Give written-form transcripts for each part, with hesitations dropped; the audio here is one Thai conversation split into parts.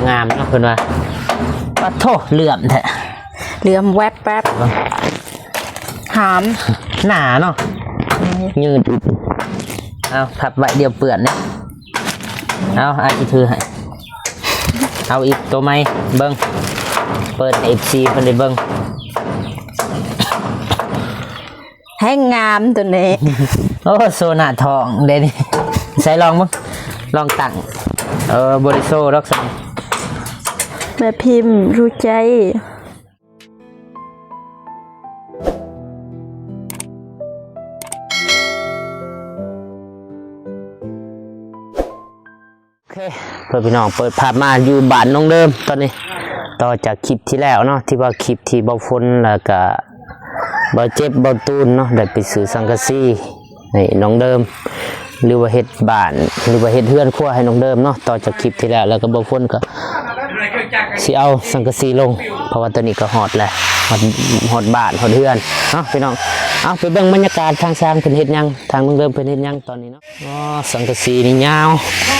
งามเนาะเพิ่นว่าปะโถเหลื่อมแท้เหลื่อมแวบแป๊บหอมหนาเนาะยืดเอาพับไว้เดี๋ยวเปื่อนเนี่ยเอาอีกถือให้เอาอีกตัวไม้เบิ้งเปิด FC เพิ่นได้เบิ้งแห้งงามตัวนี้โอ้โซน่าทองเด้นี่ใส่ลองมั้งลองตั้งบริโซรักษาแม่พิมพ์รู้ใจโอเคเพื่อนพี่น้องเปิดภาพมาอยู่บ้านน้องเดิมตอนนี้ต่อจากคลิปที่แล้วเนาะที่ว่าคลิปที่เบาฝนแล้วก็เบาเจ็บเบาตูนเนาะได้ไปซื้อสังกะสีให้น้องเดิมหรือว่าเฮ็ดบ้านหรือว่าเฮ็ดเฮือนครัวให้น้องเดิมเนาะต่อจากคลิปที่แล้วแล้วก็เบาฝนก็สิเอาสังกะสีลงเพราะว่าตอนนี้ก็ฮอดแล้วฮอดบ้านฮอดเฮือนเนาะพี่น้องเอาไปเบิ่งบรรยากาศทางสร้างเพิ่นเฮ็ดหยังทางน้องเดิมเพิ่นเฮ็ดหยังตอนนี้เนาะอ๋อสังกะสีนี่ยาว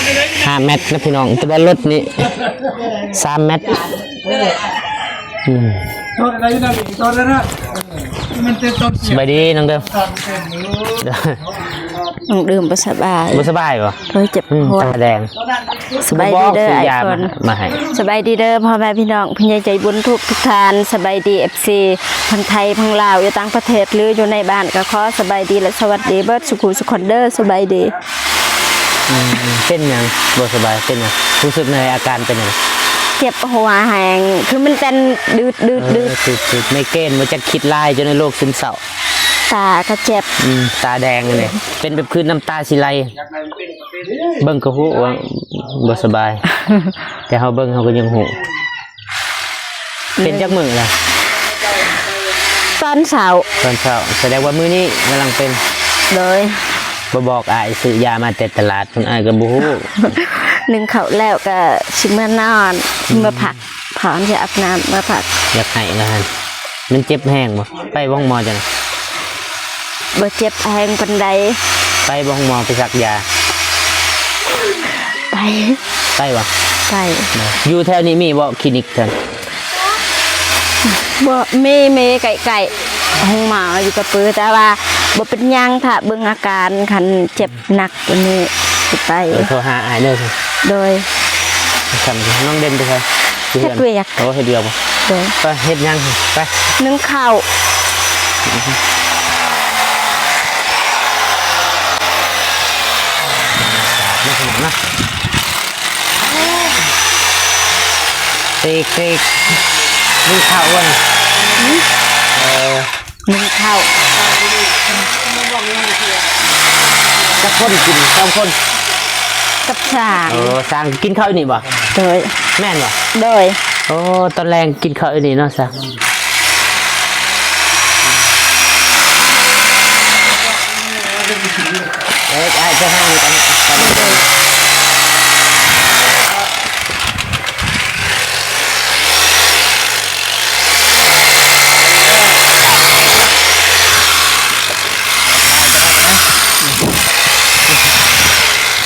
5 เมตรนะพี่น้องแต่ว่ารถนี่3 เมตรสบายดีน้องเดิมน้องดื่มสบายบ่สบายบ่โดยเจ็บคอแดงสบายดีเด้อไอคอนมาให้สบายดีเด้อพ่อแม่พี่น้องพี่ใหญ่ใจบุญทุกท่านสบายดี FC ทั้งไทยทั้งลาวอยู่ต่างประเทศหรืออยู่ในบ้านก็ขอสบายดีและสวัสดีเบิดสุขุสุขเด้อสบายดีเป็นหยังบ่สบายเป็นหยังรู้สึกในอาการเป็นหยังเจ็บหัวแหงคือมันเป็นดืดไม่เกณฑ์มันจะคิดลายจนในโรคซึมเศร้าตาก็เจ็บตาแดงเลยเป็นแบบคืนน้ำตาสิไหลเบิ่งก็ฮู้ว่าบ่สบายแต่เฮาเบิ่งเฮาก็ยังฮู้เป็นจักมื้อล่ะตอนเช้าแสดงว่ามื้อนี้กำลังเป็นเลยบ่บอกอ้ายซื้อยามาแต่ตลาดเพิ่นอ้ายก็บ่ฮู้นึ่งข้าวแล้วก็สิมานอนมาผักพร้อมจะอาบน้ำมาผักอยากให้นะฮะมันเจ็บแห้งบ่ไปบ้องหมอจังบ่เจ็บแห้งปานใดไปบ้องหมอไปสักยาไปบ่ไปอยู่แถวนี้มีบ่คลินิกเถินบ่มีไก่ห้องหมออยู่กับปื้อแต่ว่าบ่เป็นยังถ้าเบิ่งอาการคันเจ็บหนักกว่านี้สิไปโทรหาอ้ายเด้อโดยสั่นน้องเด่นไปครับเฮ็ดเวียกโอ้เฮ็ดเวียกบ่ไปเฮ็ดยังไปนึ่งข้าวไม่ขนาดนะเต๊กนึ่งข้าววันนึ่งข้าวจะคนกิน2 คนกับสางสางกินข้าวนี่บ่โดยแม่นบ่โดยโอ้ตอนแรงกินข้าวนี่เนาะสางอาจจะห้ามกัน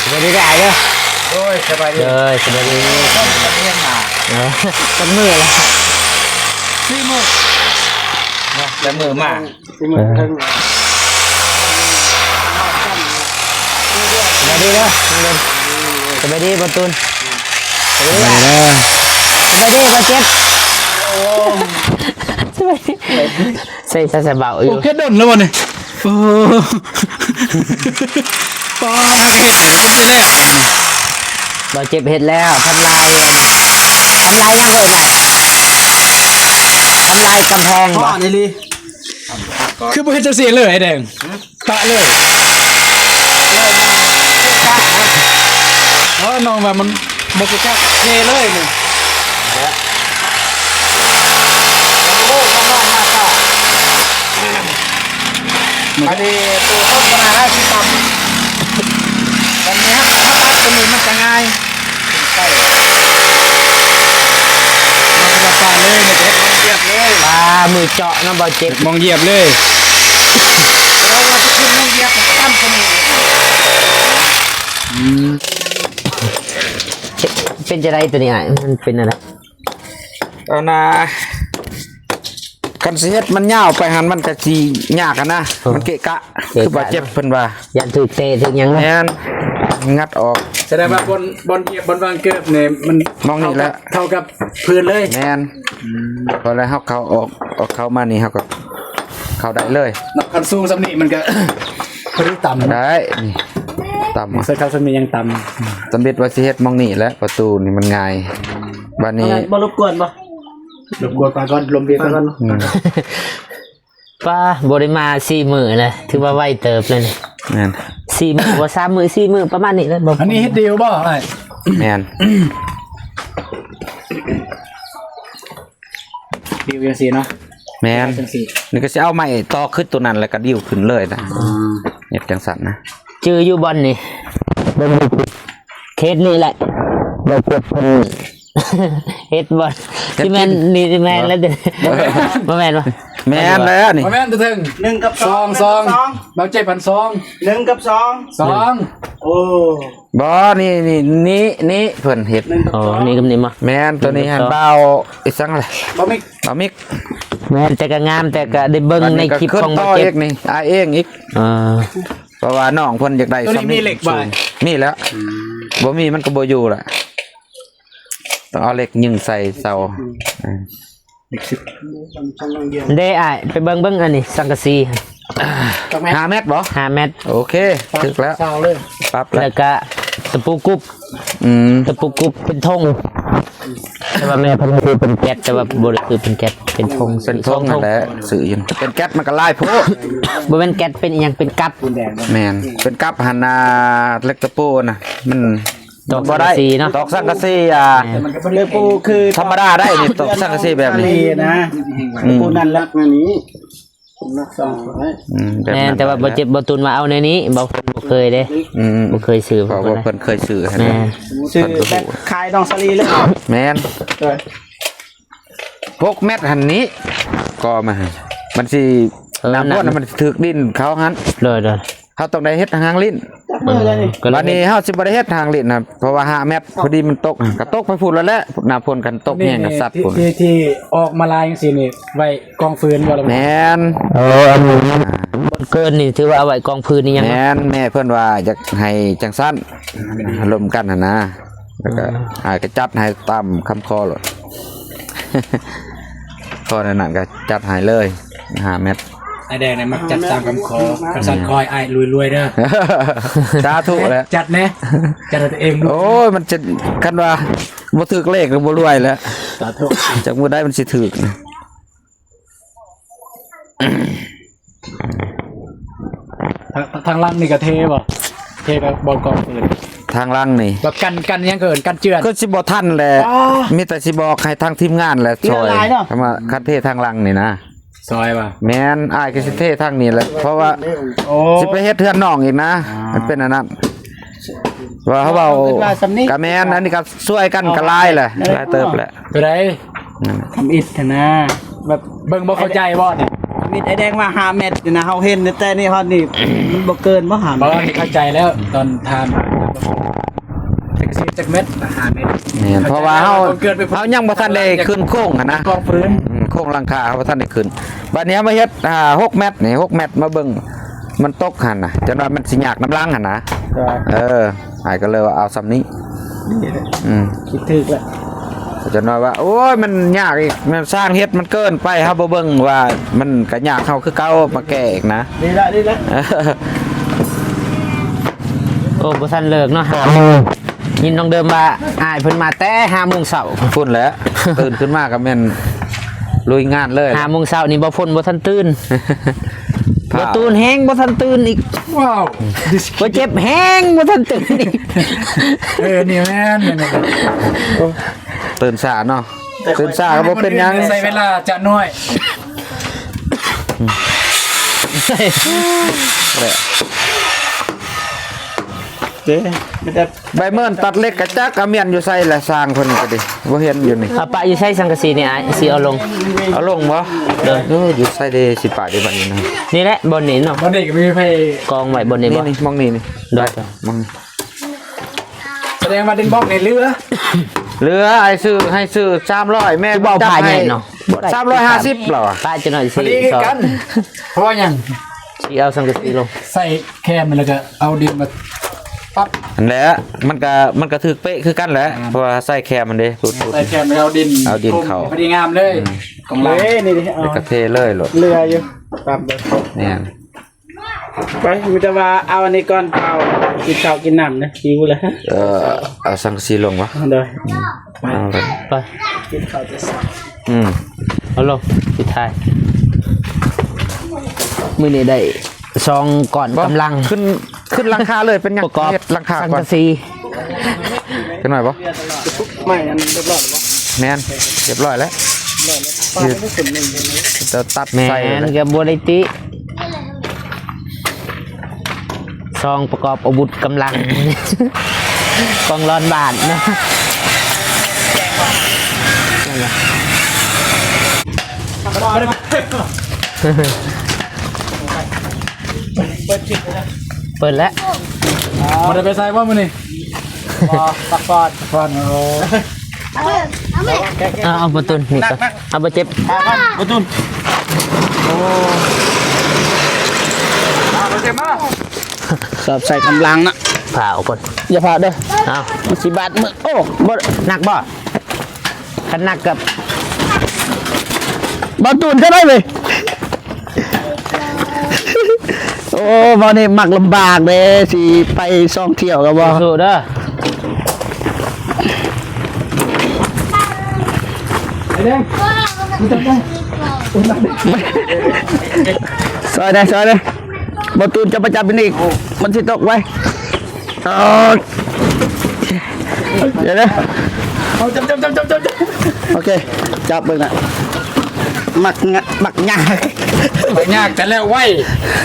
สบายดีได้เด้อโอ้ยสบายดีสบายดีต้นเรียนมาต้นมือละ4 มื้อแต่มือมาสบายดีเด้อสบายดีบอลตูนสบายดีบอลเจ็บสบายดีใส่เบาอยู่แค่ดนแล้ววันนี้โอ้ป้าฮักเห็ดเลยเจ็บแล้วบอลเจ็บเห็ดแล้วทำลายยังเลยไหมทำลายกำแพงบ่นี่ลีคือบ่เห็นจะเสียเลยไอ้แดงตะเลยน้องแบบมันบกจักเทเลยนี่อันนี้ตัวต้นขนาดได้ที่ต่ำวันนี้ถ้าตัดตัวนี้มันจะง่ายใช่มันจะปาเลยเนี่ยเจ็บมองเหยียบเลยปลามือเจาะน้ำบอลเจ็บมองเหยียบเลยเราจะขึ้นมองเหยียบตั้มตัวนี้เป็น จะได้ตัวนี้อ่ะมันเป็นอะไร เอานะคันสิเฮ็ดมันยาวไปหันมันก็สิยากอะนะมันเกะกะคือว่าเจ็บเพิ่นว่า ยันถูกเตะถึงยังไง แม่นงัดออก แสดงว่าบนเหยียบบนวางเกิบเนี่ยมัน มองนี่แหละ เท่ากับพื้นเลย แม่นพอแล้วเฮาเข้าออกเข้ามานี่เฮาก็เข้าได้เลย นับคันสูงสำนีมันก็ พอดีต่ำ ได้นี่ต่ำ เสื้อขาวสำนียังต่ สำเร็จว่าสิเฮ็ดมองนี่แหละประตูนี่มันง่ายบัดนี้ บ่รบกวนบ่ ำรบกวนปลาก่อนลมเบียร์ก่อน อืม ป้าบริมา4 มื้อเลยถือว่าไวเติบเลยนี่ แม่น 4 มื้อบ่3 มื้อ4 มื้อประมาณนี้เลยบ่ อันนี้เฮ็ดเดียวบ่ไอ้ แม่น เดียวยังสีเนาะ แม่น จังสี นี่ก็สิเอาไม้ต่อขึ้นตัวนั้นแล้วก็ดิ้วขึ้นเลยนะเฮ็ดจังสั่นนะ จืออยู่บอนนี่บ่มีเคสนี่แหละบ่เก็บเพิ่น เฮ็ดบ่ที่แม่นนี่ที่แม่นแล้วเด้อบ่แม่นบ่ แม่นแล้วนี่ มาแม่นตัวถึง 1 กับ ซอง 2 ซองเบาใจพันซอง 1 กับ 2 ซอง โอ้ บ่นี่เพิ่นเฮ็ด อ๋อนี่กับนี่มา แม่นตัวนี้หันเบาอีสังเลย บ่มี เบามิก แม่นแต่ก็งามแต่ก็ได้เบิ่งในคลิปของ ต่ บ่ อ เก็ อี บ กนี่อายเองอีก เพราะว่าน้องเพิ่นอยากได้ ตัวนี้มีเหล็กบ่ มีแล้วบ่มีมันก็บ่อยู่ล่ะต้องเอาเหล็กยิงใส่เสา ได้อ้ายไปเบิ่งอันนี้สังกะสี 5 เมตรบ่ 5 เมตร โอเคถึกแล้ว ซาวเลย ปรับแล้ว แล้วก็ตะปูกรุบ ตะปูกรุบเป็นธงแต่ว่าแม่เพิ่นคือเป็นแก๊สแต่ว่าบ่ได้คือเป็นแก๊สเป็นธง เป็นทงนั่นแหละสื่ออยู่เป็นแก๊สมันก็ลายโพ บ่แม่นแก๊สเป็นอีหยังเป็นกับ แม่นเป็นกับหันหน้าเล็กตะปูน่ะมัน ตอก บ่ได้ สังกะสีเนาะ ตอกสังกะสีเลือปูคือ ธรรมดาได้นี่ตอกสังกะสีแบบนี้ นะปูนั่นละงานนี้นักสองไว้ แบบ แม่นแต่ว่าบ่เจ็บบ่ตุนมาเอาในนี้บ่เคยเด้ อืม บ่เคยซื้อ เพราะว่าเพิ่นเคยซื้อให้ แม่ นะ ชื่อแบบขายดองสลีเลย แม่น6 เมตรหันนี้ก็มาให้มันสิน้ำพ่นมันสิถึกดินเขาหัน โดย เฮาต้องได้เฮ็ดทางลิ้น มือเลยนี่ ก็เล วั ย นนี้เฮาสิบ่ได้เฮ็ดทางลิ้นนะเพราะว่า5 เมตรพอดีมันตกก็ตกไปพูดแล้วแหละน้ำพ่นกันตกแห้งกับสัตว์พุ่น ที่ออกมาลายจังซี่นี่ไว้กองฟืนบ่ล่ะ แม่น อันนี้เกินนี่ถือว่าเอาไว้กองพื้นนี่ยัง แม่นแม่เพิ่นว่าอยากให้จังซั่นรวมกันหั่นนะแล้วก็ให้ก็จัดให้ตามคำขอโลด ขอนั่นก็จัดให้เลย5 เมตร ไอ้แดงเนี่ยมักจัดตามคำขอคันสั่นคอยไอ้รวยๆเด้อ สาธุแล้ว จัดแน่จัดให้ตัวเองด้วย โอ้ยมันจะคันว่าบ่ถึกเลขก็บ่รวยแล้ว สาธุ จักมื้อใดมันสิถึกนะ ทางล่างนี่ก็เทบ่เทกับบอลกองฟืน ทางล่างนี่ แบบกันยังเกินกันเจือน ก็สิบ่ทันแหละมีแต่สิบอกให้ทางทีมงานแหละช่วยคำว่าคัดเททางล่างนี่นะ ซอยป่ะ แม่นอ้ายก็สิเททางนี้แหละเพราะว่า โอ้ สิไปเฮ็ดเทือนน้องอีกนะมันเป็นอันนั้นว่าเขาเว้ากะแม่นอันนี้ก็ช่วยกันก็หลายแหละหลายเติบแหละ ไปไหน นั่นน่ะ ทำอิฐนะ แบบเบิ่งบ่เข้าใจบ่เนี่ย มีไอ้แดงมา5 เม็ดนะเฮาเห็นแต่นี่ฮอดนี่มันบ่เกินบ่5 บ่ เม็ด เข้าใจแล้วตอนทานจากเม็ดอาหารเม็ด แม่นเพราะว่าเฮา เกินไป เฮายังบ่ทันได้ขึ้นโค้งอะนะ กองฟืน โค้งหลังคาเฮาบ่ทันได้ขึ้นบัดนี้มาเฮ็ด6 เมตรนี่6 เมตรมาเบิ่งมันตกหั่นน่ะจังว่ามันสิยากน้ำลังหั่นนะอ้ายก็เลยว่าเอาซ้ำนี้คิดถึกแล้ว จะน้อยว่าโอ้ยมันยากอีกมันสร้างเฮ็ดมันเกินไปเฮาบ่เบิ่งว่ามันก็ยากเฮาคือเก่ามาแก้อีกนะ นี่ละ โอ้บ่ทันเลิกเนาะยินน้องเดิมว่าอ้ายเพิ่นมาแต่5 โมงเช้า พุ่นแหล้ว ตื่นขึ้นมาก็แม่นลุยงานเลย 5 โมงเช้านี่บ่พ้นบ่ทันตื่นบ่ตื่นแฮงบ่ทันตื่นอีก ว้าว บ่เจ็บแฮงบ่ทันตื่นอีก นี่แม่นเนี่ย ตื่นสายเนาะตื่นสายก็บ่เป็นหยัง ใส่เวลาจะน้อย เด้มันจะ ใบเมินตัดเล็กกระจักกระเมียนอยู่ใส่แหละสร้างเพิ่นก็ดิบ่เห็นอยู่นี่ เอาปะอยู่ใช้สังกะสีนี่อ้ายสิเอาลง เอาลงบ่เด้ออยู่ใส่เด้สิปาได้บัดนี้นะ นี่แหละบนนี้เนาะ บ่ได้ก็มีไผ กองไว้บนนี้ นี่ บ่ นี่มองนี่นี่ ได้ มองนี่ แสด ดงว่าดินบล็อกในเรือ เหลือไอ้ซื้อให้ซื้อ300แม่ ที่บ่พาใหญ่เนาะบ่ได้ 350เหรอ ป้าจะหน่อย พอ สิ ดีกันเพราะว่าอย่าง สิเอาสังกะสีลง ใส่แคมมันแล้วก็เอาดินมาปั๊บ อันแหละมันก็ถึกเป๊ะคือกันแหละเพราะว่าใส่แคมมันเด้พูด ใส่แคมแล้วเอาดิน เอาดินเข้า พอดีงามเลยกำลัง นี่ดิเอา กระเทเลยโหลด เรืออยู่ตามไป เนี่ย ไปมีแต่ว่าเอาอันนี้ก่อนเอากินข้าวกินน้ำนะหิวเลย เอาสังกะสีลงวะ เด้อ เอาเลย ไป กินข้าวจะสั่ง เอาลงสุดท้ายมื้อนี้ได้ซองก่อนกำลัง ขึ้นหลังคาเลยเป็นหยัง ประกอบ เฮ็ดหลังคา สัง ก่อน กะสี กันหน่อยบ่ ไม่อันเรียบร้อยแล้ว แม่นเรียบร้อยแล้ว ป้าไม่สุดหนึ่ง จะตัด แม่ ใส่เลย น นะ ก็บ่ได้ติซองประกอบอาวุธกำลัง กองร้อนบาทนะนั่นแหละเปิดแล้ว มันจะไปใส่ว่ามันนี่ ปักปอด ฟอนโอ้ เอาประตูนี่ก่อนเอาประเจ็บ ประตุน สอบใส่กำลังนะ ผ่าออกก่อน อย่าพาเด้อ เอา มันสิบาทมือโอ้ บ่หนักบ่ขันหนักกับบ อลตูนก็ได้เลย โอ้บอลนี่มักลำบากเลยสิไปซ่องเที่ยวกับบอ สู้เด้อ ซอยได้บอลตูนจะประจับเป็นอีกมันสิตกไว้เดี๋ยวนะ เอาจับ โอเคจับเบิ่งนะหมักงะหมักงา ไม่ยากแต่แล้วไว้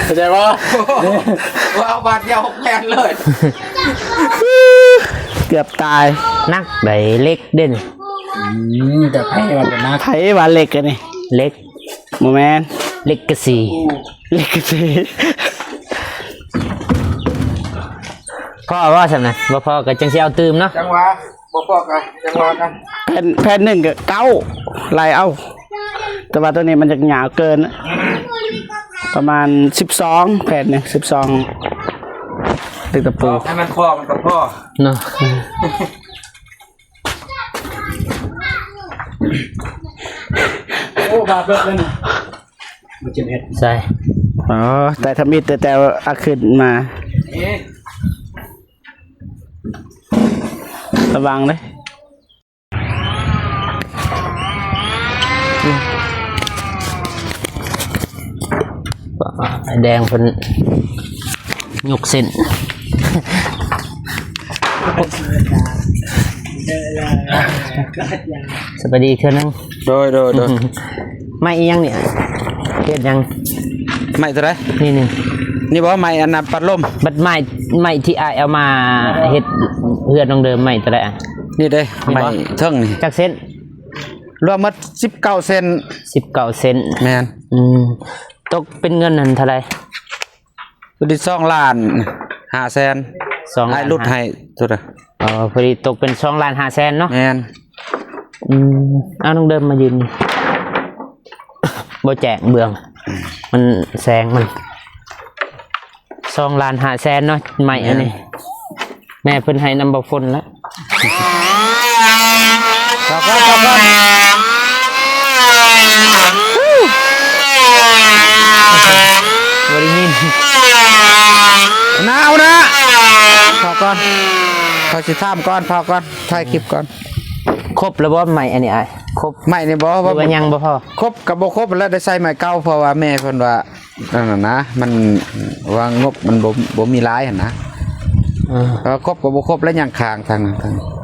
เข้าใจป่ะ ว่าเอาบาทเดียว6แผ่นเลย เกือบตาย นักใบเล็กเด่น แต่ให้มันเป็นนัก ไถว่าเหล็กกันนี่ เล็ก โมแมน เล็กกะสี เหล็กสิ พ่อว่าสำนะบ่พ่อก็จังสิเอาตื่มเนาะ จังหวะบ่พอกันจังหวะกัน แผ่นหนึ่งก็เก้าลายเอา แต่ว่าตัวนี้มันจะหยาวเกินนะประมาณ12แผ่นหนึ่ง12ตึกตะปู ให้มันพอมันก็พอ เนาะ โอ้บาเบิดเลยนะมันจะเห็ด ใส่ อ๋อแต่ถ้ามีแต่เอาขึ้นมาระวังเลย ไอ้แดงเพิ่นยกเส้นสวัสดีเทื่อนึง โดย ไม่อีหยังเนี่ยเฮ็ดหยัง ไม่เท่าไร นี่ นี่บอกว่าไม่อันนั้นปัดลม บัดไม้ที่อายเอามาเฮ็ดเพื่อนน้องเดิมไม้ตัวใดอะ นี่เด้ นี่ ไม่ บ่ เทิงนี่ จักเส้น รวมหมด19เซน 19เซน แม่น ตกเป็นเงินนั่นเท่าไหร่ ตัวที่2ล้าน5แสน 2 ให้รุดให้ตัวละ พอดีตกเป็น2ล้าน5แสนเนาะ แม่น เอาน้องเดิมมายืน บ่แจกเบือง มันแสงมัน2ล้าน5แสนเนาะใหม่อันนี้ แม่เพิ่นให้นำบ่ฝนแล้ว พอก่อน บ่ได้ยิน หนาวนะพอก่อนเขาสิถามก่อนพอก่อนถ่ายคลิปก่อน ครบแล้วบ่ใหม่อันนี้อ้ายครบ ไม่นี่บ่ หรือ ว่า ว่ายังบ่พอ ครบกับบ่ครบแล้วได้ใส่ไม้เก่าเพราะว่าแม่เพิ่นว่านั่นน่ะนะมันว่างบมันบ่มีหลายหั่นนะ เพราะครบกับบ่ครบแล้วยังค้างทาง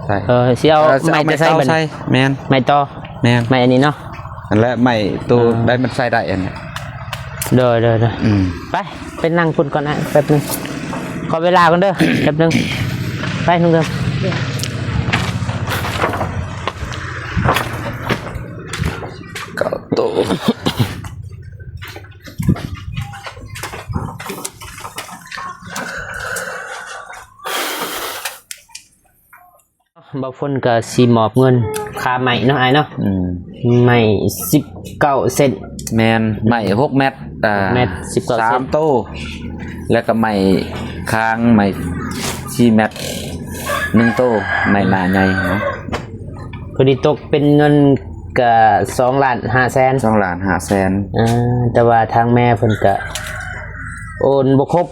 ใช่ สิเอาไม้จะใส่บัด ใส่ นี้ แม่น ไม้ต่อ แม่น ไม้อันนี้เนาะ นั่นแหละไม่ตัวได้มันใส่ได้อันเนี้ย เด้อ อืม ไปเป็นนั่งพุ่นก่อนนะแป๊บนึงขอเวลาก่อนเด้อแป๊บนึงไปนุ่งเดิม เก้าตัว บ่ฝนก็สิมอบเงินค่าใหม่เนาะอ้ายเนาะใหม่19 เซน แมนใหม่6 เมตรเมตร19 เซน 3 โต้แล้วก็ใหม่ค้างใหม่4 เมตร1 โต้ใหม่หน้าใหญ่เนาะ พอดีตกเป็นเงินก็2,500,000 2,500,000 แต่ว่าทางแม่เพิ่นก็โอนบ่ครบ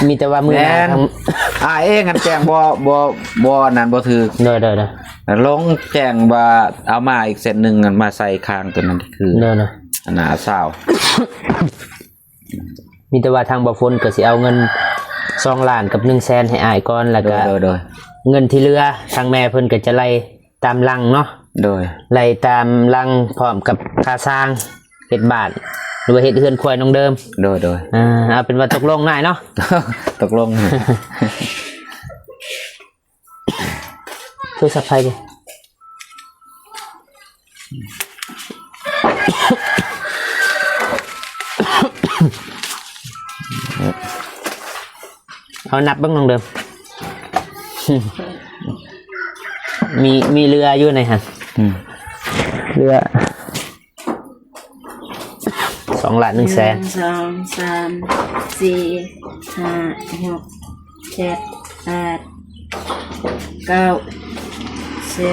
มีแต่ว่ามื้อหน้าทาง เองกันแจ้งบ่นั่นบ่ถือ เด้อๆ ลงแจ้งว่าเอามาอีกเส้นหนึงอันมาใส่คางตัวนั้นคือ เด้อ อันน่ะสาว มีแต่ว่าทางบ่ฝนก็สิเอาเงิน2 ล้านกับ1 แสนให้อ้ายก่อนแล้วก็ โดย เงินที่เหลือทางแม่เพิ่นก็จะไล่ตามหลังเนาะ โดย ไล่ตามหลังพร้อมกับค่าสร้างเฮ็ดบ้านหรือว่าเฮ็ดเรือนควายน้องเดิม โดย เอาเป็นว่าตกลงง่ายเนาะ ตกลง ช่วยสับไฟดิเอานับเบ้างน้องเดิม มีเรืออยู่ไหนฮะเรือ2,100,000 1 2 3 4 5 6 7 8 9 10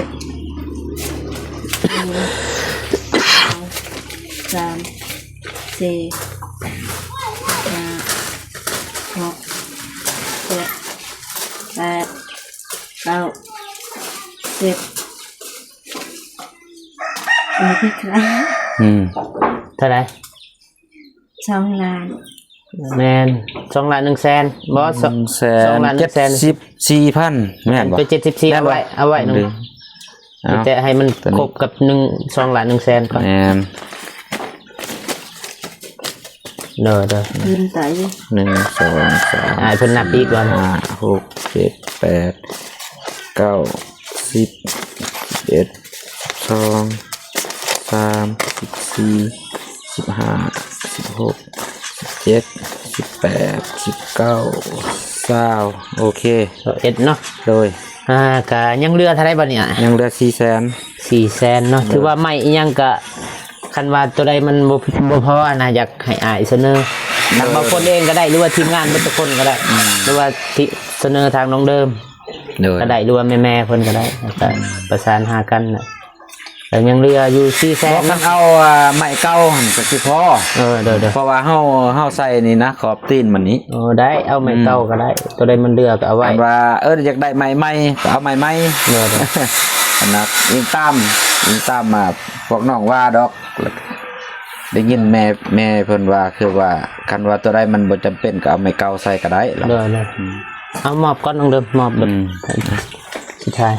3 4 5 6 7 8 9 10นี่คือครับ เท่าไหร่ 2 ล้าน แมน2,100,000บอส2,174,000แม่นบ่ ไป74เอาไว้นึงแต่ให้มันครบกับ2,100,000ก่อน แม่น เด้อ ยืนไต 1 2 3 อ้ายเพิ่นนับอีกก่อน 5 6 7 8 9 10 11 12 13 14 15 16 17 18 19 20โอเค เอ็ดเนาะ โดย ก็ยังเหลือเท่าไหร่บ่เนี่ย ยังเหลือ400,000 400,000เนาะถือว่าไม่ยังก็คันว่าตัวใดมันบ่พอนะอยากให้อ้ายเสนอทางบางคนเองก็ได้หรือว่าทีมงานเบิดทุกคนก็ได้หรือว่าที่เสนอทางน้องเดิม โดย ก็ได้หรือว่าแม่ๆเพิ่นก็ได้ก็ประสานหากันน่ะแต่ยังเหลืออยู่ 400,000 บ่คันเอาไม้เก่าหั่นก็สิพอ เด้อ เพราะว่าเฮาใส่นี่นะขอบตีนมันนี้ ได้เอาไม้เก่าก็ได้ ตัวใดมันเหลือก็เอาไว้ อันว่าอยากได้ไม้ใหม่ก็เอาไม้ใหม่ เด้อ อันนั้นยิงตามมาพวกน้องว่าดอกได้ยินแม่เพิ่นว่าคือว่าคันว่าตัวใดมันบ่จำเป็นก็เอาไม้เก่าใส่ก็ได้ล่ะ เด้อเอามอบก่อนน้องเดิมมอบแบบสุดท้าย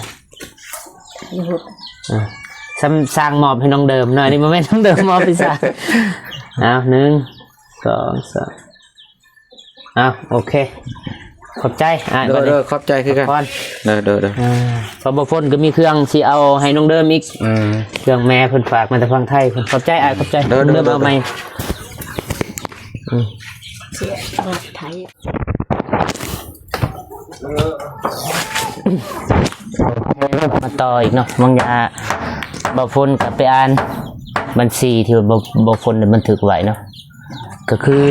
สร้างมอบให้น้องเดิมหน่อยนี่บ่แม่นน้องเดิมมอบให้สร้างเอา1 2 3เอาโอเคขอบใจเด้อขอบใจคือกัน ก่อน เด้อพอบ่ฝนก็มีเครื่องสิเอาให้น้องเดิมอีกเครื่องแม่เพิ่นฝากมาจากฝั่งไทยเพิ่นขอบใจขอบใจเดิมเอาใหม่ เสียรถไถ มาต่ออีกเนาะบางยาบ่ฝนก็ไปอ่านบัญชีที่ว่าบ่ฝนบันทึกไว้เนาะก็คือ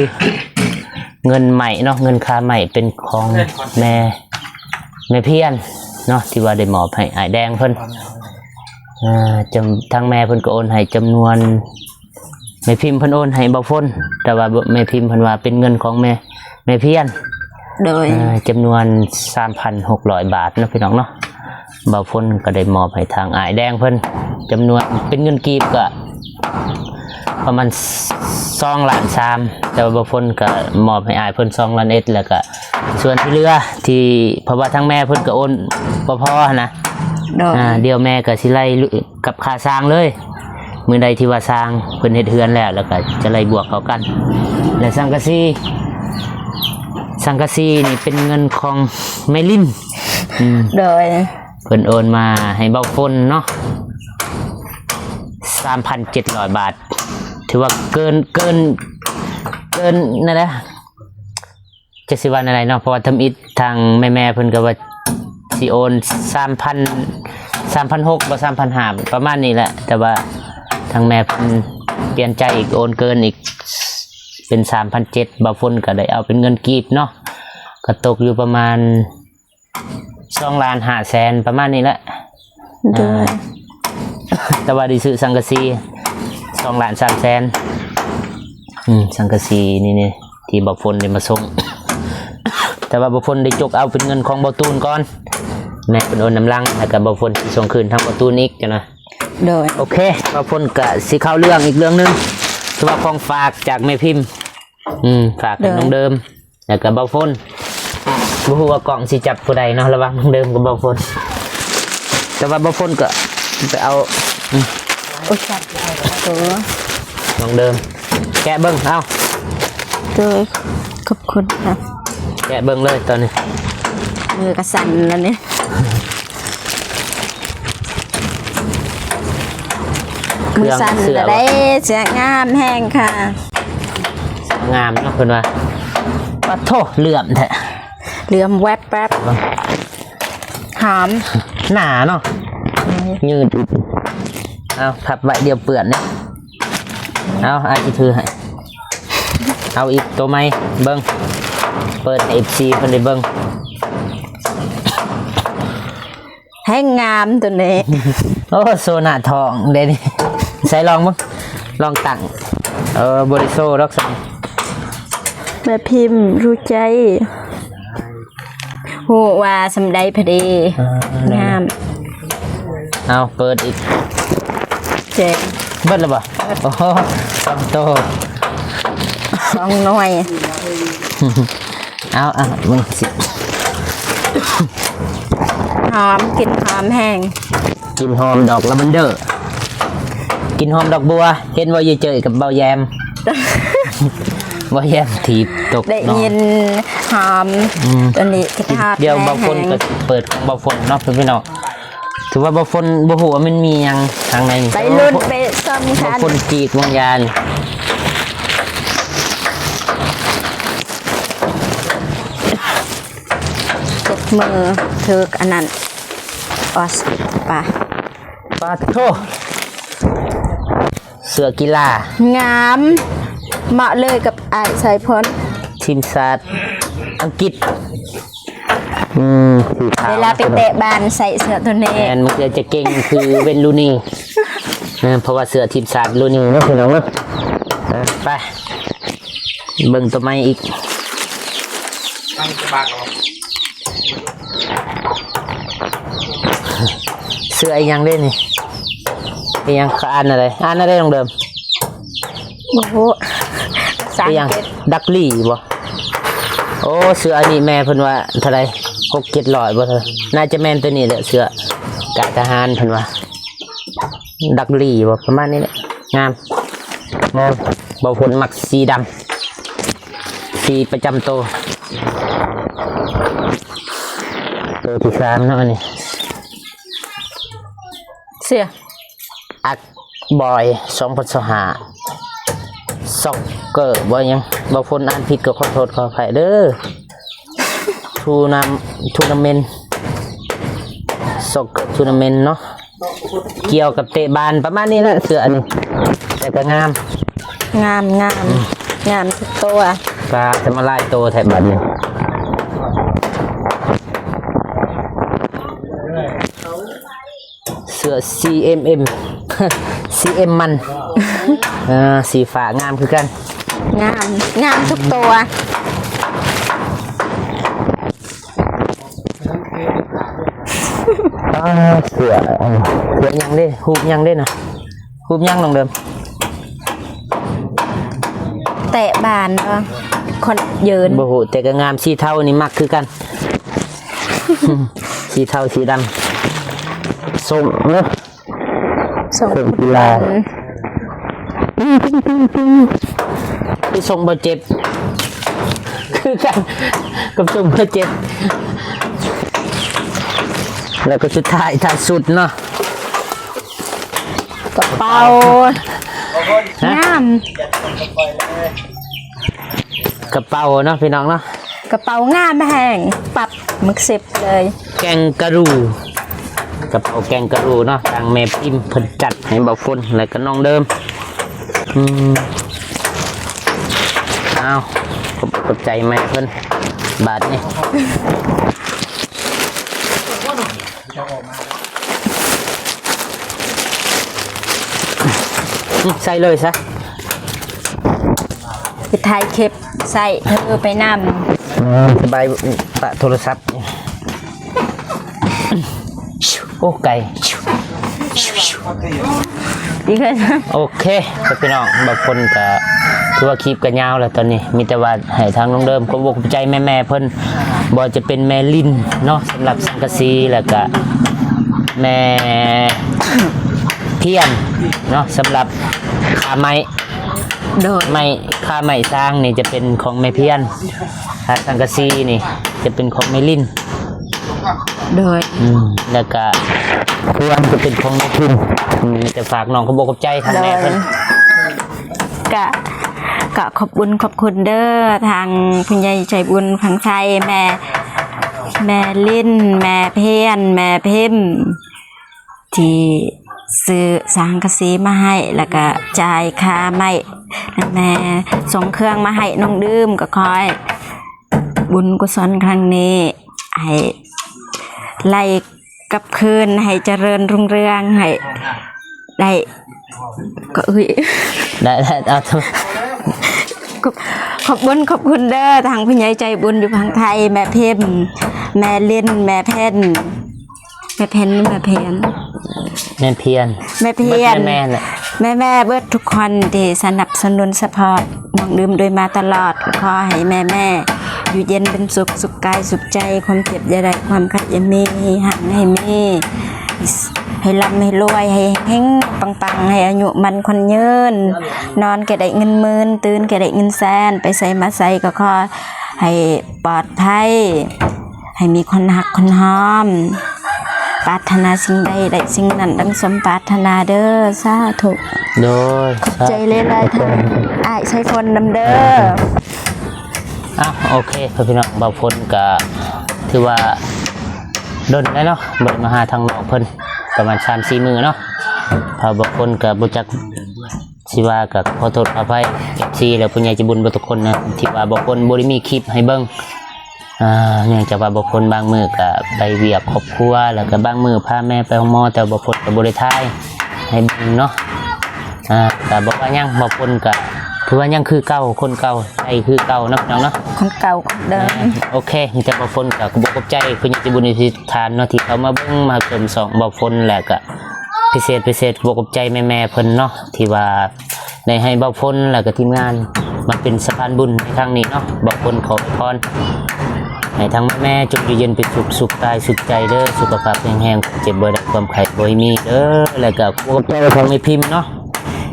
เงินใหม่เนาะเงินค่าใหม่เป็นของแม่เพียนเนาะที่ว่าได้มอบให้อ้ายแดงเพิ่นทางแม่เพิ่นก็โอนให้จำนวนแม่พิมพ์เพิ่นโอนให้บ่ฝนแต่ว่าแม่พิมพ์เพิ่นว่าเป็นเงินของแม่เพียน โดย จำนวน 3,600 บาทเนาะพี่น้องเนาะบ่ฝนก็ได้มอบให้ทางอ้ายแดงเพิ่นจำนวนเป็นเงินกีบก็ประมาณ2.3 ล้านแต่ว่าบ่ฝนก็มอบให้อ้ายเพิ่น2.1 ล้านแล้วก็ส่วนที่เหลือที่เพราะว่าทางแม่เพิ่นก็โอนบ่พอนะ โดย เดี๋ยวแม่ก็สิไล่กับค่าสร้างเลยมื้อใดที่ว่าสร้างเพิ่นเฮ็ดเฮือนแล้วก็จะไล่บวกเข้ากันและสังกะสีนี่เป็นเงินของแม่ลิน โดย เพิ่นโอนมาให้เบาฝนเนาะ 3,700 บาทถือว่าเกินนั่นแหละจะสิว่าอะไรเนาะเพราะว่าทำอิฐทางแม่เพิ่นก็ว่าสิโอน 3,600บ่3,500ประมาณนี้แหละแต่ว่าทางแม่เพิ่นเปลี่ยนใจอีกโอนเกินอีกเป็น3,700บ่ฝนก็ได้เอาเป็นเงินกีบเนาะก็ตกอยู่ประมาณ2,500,000ประมาณนี้แหละ โดย แต่ว่าได้ซื้อสังกะสี2,300,000สังกะสีนี่ที่บ่ฝนได้มาส่ง แต่ว่าบ่ฝนได้จกเอาเป็นเงินของบ่ตูนก่อนแม่เป็นโอนน้ำลังแล้วก็บ่ฝนสิส่งคืนทางบ่ตูนอีกจ้ะนะ โดย โอเคบ่ฝนก็สิเข้าเรื่องอีกเรื่องนึงคือว่าของฝากจากแม่พิมพ์ฝากกับน้องเดิมแล้วก็บ่ฝนบ่ฮู้ว่ากล่องสิจับผู้ใดเนาะระหว่างน้องเดิมกับบ่ฝนแต่ว่าบ่ฝนก็ไปเอา โอ้จัดตัว น้องเดิมแกะเบิ่งเอา โดยขอบคุณครับ แกะเบิ่งเลยตอนนี้ มือกระสันแล้วเนี่ยมือสั่นแต่ได้เสียงามแห้งค่ะ งามเนาะเพิ่นว่าปะโถเหลื่อมแท้ เหลื่อมแวบแป๊บหอม หนาเนาะยืดเอาพับไว้เดียวเปื่อนเนี่ยเอาอาจิถือให้เอาอีกตัวไหมเบิ้งเปิด FC เพิ่นได้เบิ้ง แห้งงามตัวนี้ โอ้โซน่าทองเด้นี่ใส่ลองมั้งลองตั้งบริโซรักษา แม่พิมพ์รู้ใจหูว่าสำได้พอดีงาม เอาเปิดอีก เจ๋ง เบิดแล้วบ่โอ้โหสองโต สองหน่วย เอามึงสิ หอมกลิ่นหอมแห้ง กินหอมดอกลาเวนเดอร์กินหอมดอกบัวเห็นว่าอย่าเจอกับเบาแยม เบาแยมถีบตก ได้ น้อง ยินหอมตัวนี้คิดฮอด เดี๋ยวเบาฝน แห้ง ก็เปิดของเบาฝนเนาะเพื่อนพี่น้องถือว่าเบาฝนบ่ฮู้ว่ามันมีหยังทางใน ไปรุ่นไปซ่อม เบา คัน ฝนจีกวงยานี่ เจ็บมือถืออันนั้นออสป่ะ ปาโทเสื้อกีฬาง ามเหมาะเลยกับไอ้สายพ้น ทีมชาติอังกฤษสีขาว เวลาไปเตะบอลใส่เสื้อตัวนี้ แอนมันจะเก่งคือเวนลูนี่เพราะว่าเสื้อทีมชาติลูนี่เนาะพี่น้องเนาะไปเบิ่งตัวไม้อีกเสื้ออีกอยังได้นี่อีกอยังอ่านอะไรลองเดิม โอ้โหสาม อีกอยัง เจ็ด ดักลี่บ่โอ้เสื้ออันนี้แม่เพิ่นว่าเท่าไหร่600-700บ่เท่าไหร่น่าจะแม่นตัวนี้แหละเสื้อกะทหารเพิ่นว่าดักลี่บ่ประมาณนี้แหละงามบ่ผลมักสีดำสีประจำตัวที่3เนาะอันนี้ เสื้อ อักบอย2025ซ็อกเกอร์บ่ยังบ่ฝนอ่านผิดก็ขอโทษขออภัยเด้อทูนาเมนต์ซ็อกเกอร์ทูนาเมนต์เนาะเกี่ยวกับเตะบอลประมาณนี้แหละเสื้ออันนี้แต่ก็งาม งามทุกตัว ปลาจะมาไล่โตแถบบัดนี้เสื้อ CMM CM มันสีฟ้างามคือกัน งามทุกตัว เสือยังได้ฮูบยังได้นะฮูบยังลองเดิม เตะบานเนาะคนยืน บ่ฮูแต่ก็งามสีเทานี่มักคือกัน สีเทาสีดำส้มเนาะ ส่ง ส้มกีฬาคือส้มบ่เจ็บคือกันกับส้มบ่เจ็บแล้วก็สุดท้ายท้ายสุดเนาะ กระเป๋างาม กระเป๋าเนาะพี่น้องเนาะ กระเป๋างามแห้งปรับมึกสิบเลย แกงกะรู กระเป๋าแกงกะรูเนาะทางแม่พิมพ์เพิ่นจัดให้บ่าวฝนแล้วก็น้องเดิมเอาขอบใจแม่เพิ่นบาทนี่ใส่เลยซะ ไปถ่ายคลิปใส่เธอไปนำ สบายปะโทรศัพท์โอ้ไก่ ดีขึ้น โอเคพี่น้องบางคนก็ถือว่าคลิปกันยาวแล้วตอนนี้มีแต่ว่าให้ทางน้องเดิมก็บอกใจแม่เพิ่นบ่จะเป็นแม่ลินเนาะสำหรับสังกะสีแล้วก็แม่เพียนเนาะสำหรับขาไม้ โดย ไม้ค่าไม้สร้างนี่จะเป็นของแม่เพียนถ้าสังกะสีนี่จะเป็นของแม่ลิน โดย แล้วก็ควรจะเป็นของแม่พิมพ์จะฝากน้องเขาบอกกับใจทางแม่เพิ่น กะขอบคุณเด้อทางคุณยายใจบุญพังไทยแม่ลิ้นแม่เพียนแม่พิมพ์ที่ซื้อสังกะสีมาให้แล้วก็จ่ายค่าไม้แล้วแม่ส่งเครื่องมาให้น้องดื่มก็คอยบุญกุศลครั้งนี้ให้ไล่กลับคืนให้เจริญรุ่งเรืองให้ได้ก็ได้เอาเถอะ ขอบคุณเด้อทางผู้ใหญ่ใจบุญอยู่พังไทยแม่เพิ่มแม่เล่นแม่เพนแม่เพียนแม่เพียน แม่เพียนแม่เบิดทุกคนที่สนับสนุนสปอร์ตน้องดื่มโดยมาตลอดขอให้แม่อยู่เย็นเป็นสุขกายสุขใจความเจ็บอย่าได้ความขัดอย่ามีห่างให้มีให้ร่ำให้รวยให้เฮงปังให้อายุมันคนยืนนอนแกได้เงินหมื่นตื่นแกได้เงินแสนไปใส่มาใส่ก็ขอให้ปลอดภัยให้มีคนหักคนหอมปรารถนาสิ่งใดได้สิ่งนั้นดังสมปรารถนาเด้อสาธุ โดย ใจเล่นเลยท่านอ้ายใช้คนนำเด้อโอเคพี่น้องบางคนก็ถือว่าดนได้เนาะบนมาหาทางน้องเพิ่นประมาณ 3-4 มื้อเนาะพอบางคนก็บ่จักสิว่าก็ขอโทษอภัย FC แล้วผู้ใหญ่ใจบุญบ่ทุกคนนะที่ว่าบางคนบ่ได้มีคลิปให้เบิ่งเนื่องจากว่าบางคนบางมื้อก็ไปเวียกครอบครัวแล้วก็บางมื้อพาแม่ไปโรงหมอแต่บางคนก็บ่ได้ถ่ายให้เบิ่งเนาะก็บอกว่ายังบางคนก็ถือว่ายังคือเก่าคนเก่าใจคือเก่านะพี่น้องเนาะคนเก่าคนเดิมโอเคแต่บางคนก็บอกกับใจคุณอยากจะบุญในทิศทานเนาะที่เขามาเบิ่งมาเติมสองบางคนแหละก็พิเศษบอกกับใจแม่เพิ่นเนาะที่ว่าในให้บางคนแล้วก็ทีมงานมาเป็นสะพานบุญในครั้งนี้เนาะบางคนขอพรให้ทั้งแม่จงอยู่เย็นเป็นสุขกายสุขใจเด้อสุขภาพแข็งแรงเจ็บบ่ได้ความไข้บ่มีเด้อแล้วก็บอกกับใจของแม่พิมพ์เนาะ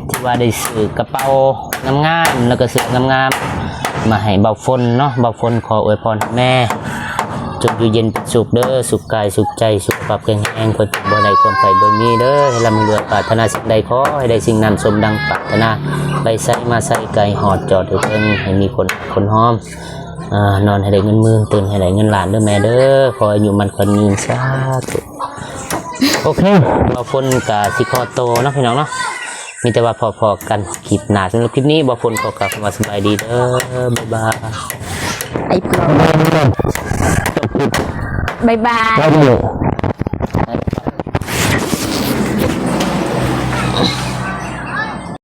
ที่ว่าได้ซื้อกระเป๋างามๆแล้วก็เสื้องามๆมาให้เบาฝนเนาะเบาฝนขออวยพรแม่จงอยู่เย็นเป็นสุขเด้อสุขกายสุขใจสุขภาพแข็งแรงคนบ่ได้ความไข้บ่มีเด้อให้ร่ำรวยปรารถนาสิ่งใดขอให้ได้สิ่งนั้นสมดังปรารถนาไปใส่มาใส่ไก่หอดจอดเถิงให้มีคนหอมนอนให้ได้เงินหมื่นตื่นให้ได้เงินล้านเด้อแม่เด้อขออายุมันคนยืนสาธุโอเคเบาฝนก็สิขอโตเนาะพี่น้องเนาะมีแต่ว่าพอกันคลิปหน้าสำหรับคลิปนี้บ่ฝนขอกลับมาสบายดีเด้อบ๊ายบายไอ้ปลอมบ๊ายบาย